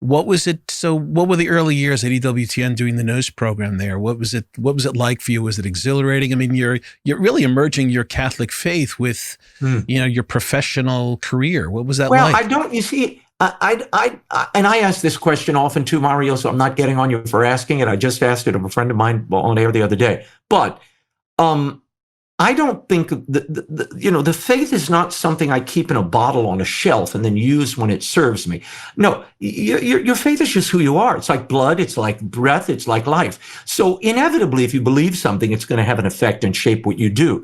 What was it? So what were the early years at EWTN doing the news program there? What was it like for you? Was it exhilarating? I mean, you're really emerging your Catholic faith with, your professional career. What was that like? Well, you see, and I ask this question often too, Mario, so I'm not getting on you for asking it. I just asked it of a friend of mine on air the other day. But I don't think the faith is not something I keep in a bottle on a shelf and then use when it serves me. No, your faith is just who you are. It's like blood. It's like breath. It's like life. So inevitably, if you believe something, it's going to have an effect and shape what you do.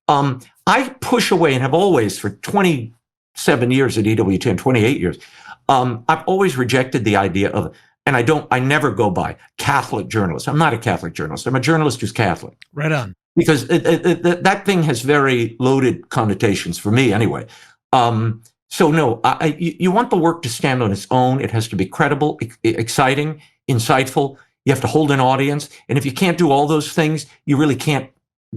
I push away and have always for 27 years at EWTN, 28 years. I've always rejected the idea of, and I never go by Catholic journalist. I'm not a Catholic journalist. I'm a journalist who's Catholic. Right on. Because that thing has very loaded connotations for me anyway. So no, you want the work to stand on its own. It has to be credible, exciting, insightful. You have to hold an audience. And if you can't do all those things, you really can't,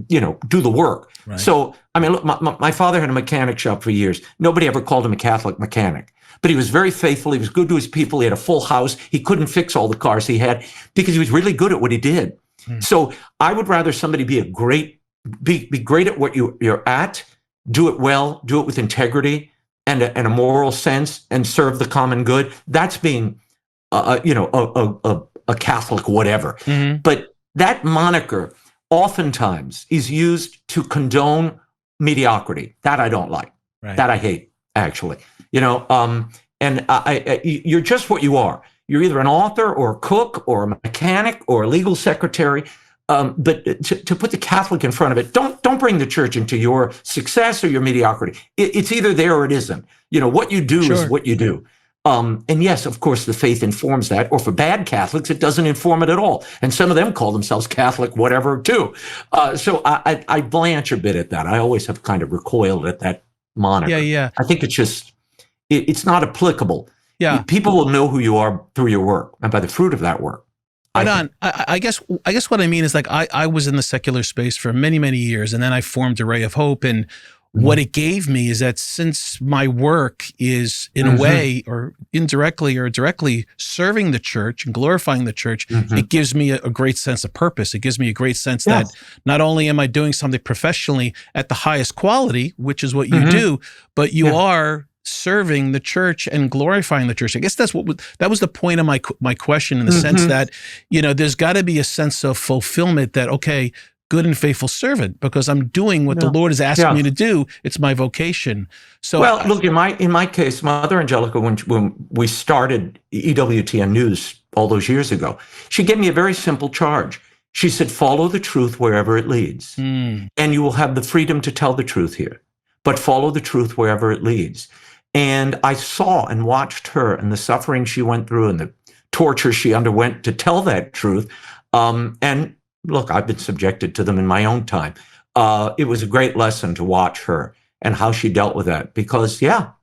do the work. Right. So, I mean, look, my father had a mechanic shop for years. Nobody ever called him a Catholic mechanic. But he was very faithful. He was good to his people. He had a full house. He couldn't fix all the cars he had because he was really good at what he did. So I would rather somebody be great at what you're at, do it well, do it with integrity and a moral sense, and serve the common good. That's being, a Catholic whatever. Mm-hmm. But that moniker oftentimes is used to condone mediocrity. That I don't like. Right. That I hate, actually. And you're just what you are. You're either an author or a cook or a mechanic or a legal secretary. But to put the Catholic in front of it, don't bring the church into your success or your mediocrity. It's either there or it isn't. What you do is what you do. And yes, of course, the faith informs that. Or for bad Catholics, it doesn't inform it at all. And some of them call themselves Catholic whatever too. So I blanch a bit at that. I always have kind of recoiled at that moniker. Yeah. I think it's just, it's not applicable. Yeah. People will know who you are through your work and by the fruit of that work. I guess what I mean is, like, I was in the secular space for many, many years, and then I formed Array of Hope. And what it gave me is that since my work is in a way or indirectly or directly serving the church and glorifying the church, it gives me a great sense of purpose. It gives me a great sense that not only am I doing something professionally at the highest quality, which is what you do, but you are serving the church and glorifying the church. I guess that was the point of my question, in the sense that, there's got to be a sense of fulfillment that, okay, good and faithful servant, because I'm doing what the Lord is asking me to do. It's my vocation. So, well, look, in my case, Mother Angelica, when we started EWTN News all those years ago, she gave me a very simple charge. She said, follow the truth wherever it leads, and you will have the freedom to tell the truth here, but follow the truth wherever it leads. And I saw and watched her and the suffering she went through and the torture she underwent to tell that truth. And look, I've been subjected to them in my own time. It was a great lesson to watch her and how she dealt with that, because, there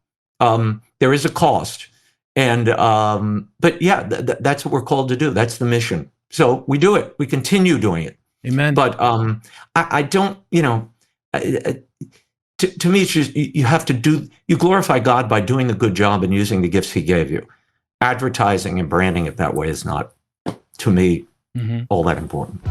is a cost. And, but that's what we're called to do. That's the mission. So we do it. We continue doing it. Amen. But I don't, to me, it's just, you glorify God by doing the good job and using the gifts he gave you. Advertising and branding it that way is not, to me, all that important.